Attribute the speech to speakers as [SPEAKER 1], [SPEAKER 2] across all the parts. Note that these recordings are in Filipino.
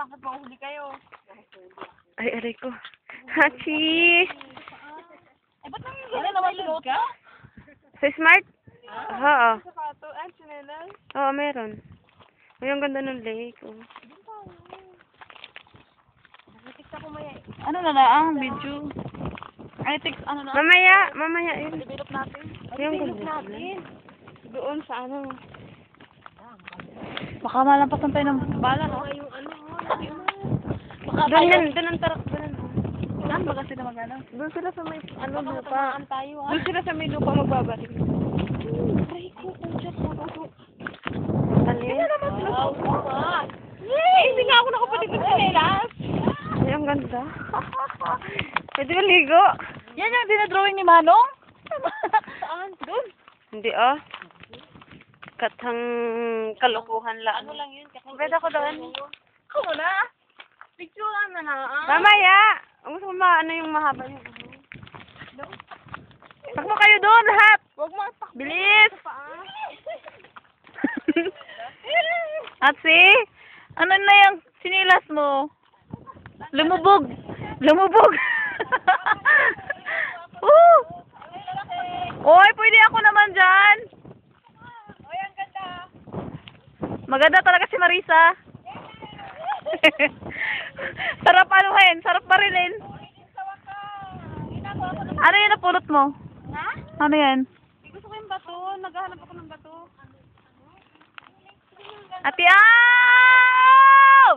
[SPEAKER 1] bakit mahuli kayo?
[SPEAKER 2] Ay, aray ko. Hachi!
[SPEAKER 1] Eh, ba't naman silot ka?
[SPEAKER 2] Sa Smart? Oo.
[SPEAKER 1] Sapato, chinelas.
[SPEAKER 2] Oo, meron. Ay, ang ganda ng lake. Oh.
[SPEAKER 1] Ano na lang, video. Ay, ano na?
[SPEAKER 2] Mamaya yun.
[SPEAKER 1] Develop natin.
[SPEAKER 2] Yung
[SPEAKER 1] Develop
[SPEAKER 2] ganda.
[SPEAKER 1] natin.
[SPEAKER 2] Doon sa ano.
[SPEAKER 1] Baka malampasan tayo ng bala, no? Yung ano, baka
[SPEAKER 2] Doon yan, doon ang tarak.
[SPEAKER 1] Saan ba kasi na magana?
[SPEAKER 2] Doon sila sa may ano
[SPEAKER 1] Baka
[SPEAKER 2] lupa.
[SPEAKER 1] tamaan tayo, ha?
[SPEAKER 2] Doon sila sa may lupa magbabaril.
[SPEAKER 1] Aray ko, punchak mo ako.
[SPEAKER 2] Alin?
[SPEAKER 1] Wow. Yay! Hindi nga ako nakapalit ng chinelas.
[SPEAKER 2] Ay, ang ganda. Pwede ba ligo?
[SPEAKER 1] Yan yung dinadrawing ni Manong? Saan? Doon.
[SPEAKER 2] Hindi ah. Katang kalokohan lang.
[SPEAKER 1] Ano lang yun?
[SPEAKER 2] Pwede ako doon.
[SPEAKER 1] Ako na. Picture na na.
[SPEAKER 2] Mamaya! Ang gusto ko ano yung mahaba yung takbo kayo doon lahat!
[SPEAKER 1] Huwag mo takbo.
[SPEAKER 2] Bilis! Atsi?
[SPEAKER 1] Ano na yung sinilas mo? Lumubog. Lumubog.
[SPEAKER 2] Oy, pwede ako naman dyan!
[SPEAKER 1] Oy, ang ganda.
[SPEAKER 2] Maganda talaga si Marisa. Sarap anuhin, sarap barilin. Ano yan napulot mo?
[SPEAKER 1] Ha?
[SPEAKER 2] Ano yan?
[SPEAKER 1] Gusto ko yung bato. Naghahanap ako ng bato.
[SPEAKER 2] Ate Aw!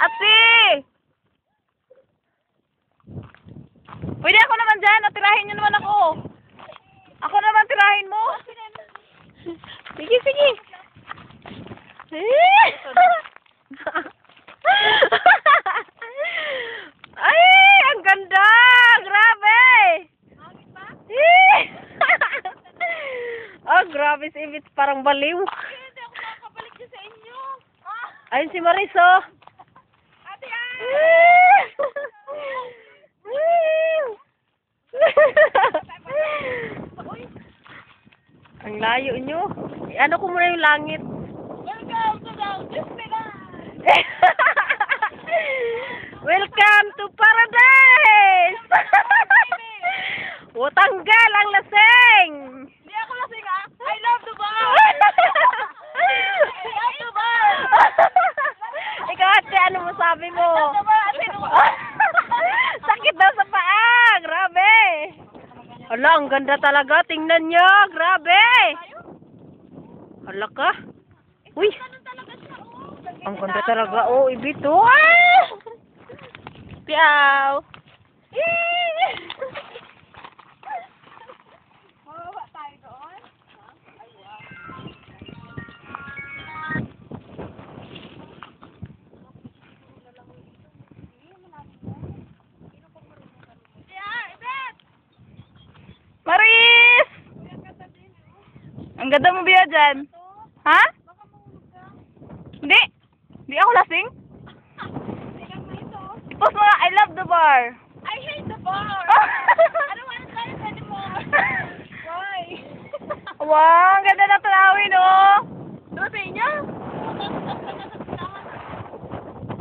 [SPEAKER 2] Ate! Pwede ako naman dyan. Natirahin nyo naman ako. Ako naman tirahin mo. Sige, sige. Ay, ang ganda! Grabe! Oh, grabe si Ibit. Parang baliw.
[SPEAKER 1] Hindi ako makakabalik dyan sa inyo.
[SPEAKER 2] Ayun si Mariso.
[SPEAKER 1] Ate
[SPEAKER 2] Ang layo nyo. Ano ko muna yung langit.
[SPEAKER 1] Welcome to the Disneyland.
[SPEAKER 2] Welcome to paradise! O, tanggal ang lasing!
[SPEAKER 1] Hindi ako lasing, ha? I love the bar. I love the bar.
[SPEAKER 2] Ikaw ate, ano mo sabi mo?
[SPEAKER 1] The bar, ate, no?
[SPEAKER 2] Sakit daw sa paa! Grabe! Hala, ang ganda talaga. Tingnan nyo! Grabe! Hala ka? Uy! Ang ganda talaga. Oh, Ibit. Oh! Ah! Piaw!
[SPEAKER 1] Mababa tayo doon.
[SPEAKER 2] Maris! Ang ganda mo biya dyan. Ha? Hindi. Hindi ako lasing. Post mo nga, I love the bar.
[SPEAKER 1] I hate the bar. I don't want to try it anymore. Why?
[SPEAKER 2] Wow, ang ganda ng tanawin, oh.
[SPEAKER 1] Doon sa inyo?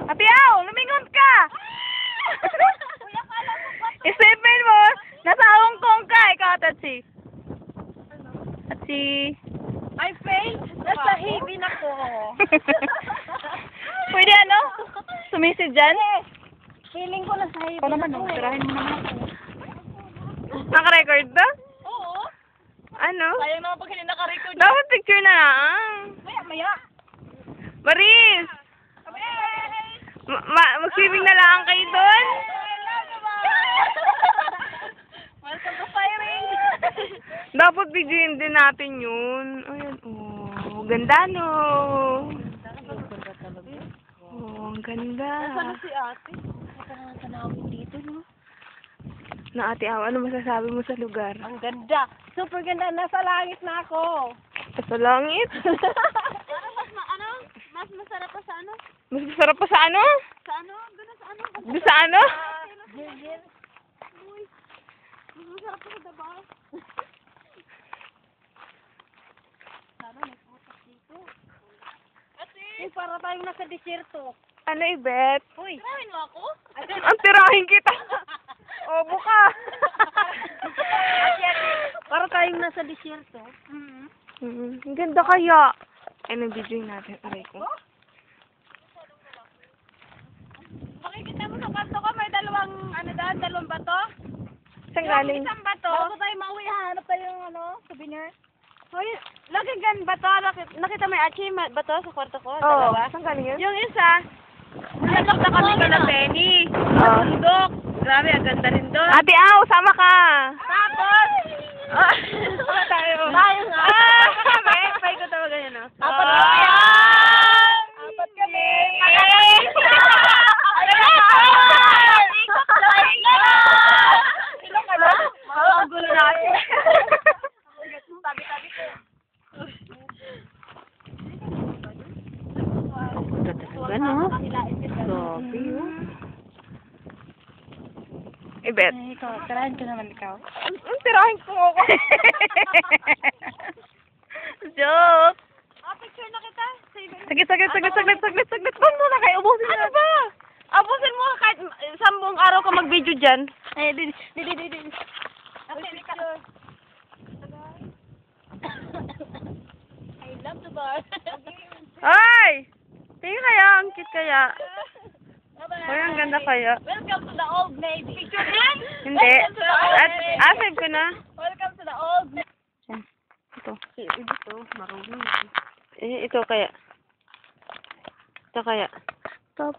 [SPEAKER 2] Ate Aw, lumingon ka!
[SPEAKER 1] Kuya, kala mo ba?
[SPEAKER 2] Isipin mo, nasa Hong Kong ka, ikaw, Tatsi. Tatsi.
[SPEAKER 1] I failed. Nasa hibin ako.
[SPEAKER 2] Pwede ano? Sumisid dyan?
[SPEAKER 1] Feeling ko nasa hibin
[SPEAKER 2] Ako naman,
[SPEAKER 1] ako.
[SPEAKER 2] tirahin mo naman ako. Naka-record ba?
[SPEAKER 1] Oo.
[SPEAKER 2] Ano?
[SPEAKER 1] Sayang naman pag hindi naka-record.
[SPEAKER 2] Dapat picture na lang.
[SPEAKER 1] Maya.
[SPEAKER 2] Maris! Mag-swimming na lang kayo doon?
[SPEAKER 1] Welcome to firing.
[SPEAKER 2] Dapat videoin din natin yun. Ayan, oh. Ganda, no? Oh, ang ganda.
[SPEAKER 1] Nasaan si ate? Tanawin dito, no?
[SPEAKER 2] Na Ate Aw, ano masasabi mo sa lugar?
[SPEAKER 1] Ang ganda. Super ganda. Nasa langit na ako.
[SPEAKER 2] Sa langit?
[SPEAKER 1] Mas masarap pa sa ano?
[SPEAKER 2] Mas masarap pa sa ano?
[SPEAKER 1] Sa ano? Doon sa ano?
[SPEAKER 2] Doon sa ano?
[SPEAKER 1] Gilgil. Uy. Mas masarap pa sa dabaw. Sana may putas dito.
[SPEAKER 2] Ay, para tayong nasa desierto.
[SPEAKER 3] Ano, Ibet?
[SPEAKER 2] Uy.
[SPEAKER 1] Tirahin mo ako?
[SPEAKER 3] Ang tirahin kita. Obo ka.
[SPEAKER 2] Para tayong nasa desierto.
[SPEAKER 3] Ang ganda kaya. Ano, video natin. Aray ko.
[SPEAKER 1] Makikita mo sa kanto ko, may dalawang bato.
[SPEAKER 3] Saan galing?
[SPEAKER 1] Isang bato.
[SPEAKER 2] Bago tayo mauwi, hanap tayo ng souvenir.
[SPEAKER 1] Hoy, lagi gan bato. Nakita mo yung Achi, bato sa kwarto ko.
[SPEAKER 3] Oo.
[SPEAKER 1] Dalawa.
[SPEAKER 3] Saan galing yun?
[SPEAKER 1] Yung isa, nalok na kami kala Penny.
[SPEAKER 3] Oo.
[SPEAKER 1] Bundok. Grabe, ang ganda rin doon.
[SPEAKER 3] Ate Au, sama ka.
[SPEAKER 1] Tapos,
[SPEAKER 3] Sama tayo.
[SPEAKER 1] tayo nga.
[SPEAKER 3] Kami, pay ko tawagan yun, no?
[SPEAKER 1] Apat kami yan! Apat kami!
[SPEAKER 3] Ang gulo natin.
[SPEAKER 1] Tabi-tabi ko.
[SPEAKER 2] Ganda talaga, no? Grabe, oh.
[SPEAKER 3] Ibet.
[SPEAKER 1] Ikaw, tirahin ko naman ikaw.
[SPEAKER 3] Ang tirahin ko ako. Joke.
[SPEAKER 1] Picture na kita.
[SPEAKER 3] Saglit. Ba't mo na kayo? Ubusin na. Ano ba?
[SPEAKER 2] Abusin mo kahit sambong araw ka mag-video dyan.
[SPEAKER 1] Eh, di. Okay, picture. I love the bar.
[SPEAKER 3] Ay! Tingin kaya, ang cute kaya.
[SPEAKER 1] Bye-bye.
[SPEAKER 3] Uy, ang ganda kaya.
[SPEAKER 1] Welcome to the Old Navy. Picture din?
[SPEAKER 3] Hindi.
[SPEAKER 1] Welcome to the Old Navy.
[SPEAKER 3] Asave ko na.
[SPEAKER 1] Welcome to the Old Navy.
[SPEAKER 3] Ito.
[SPEAKER 2] Ito, marunong.
[SPEAKER 3] Ito kaya. Ito kaya. Stop.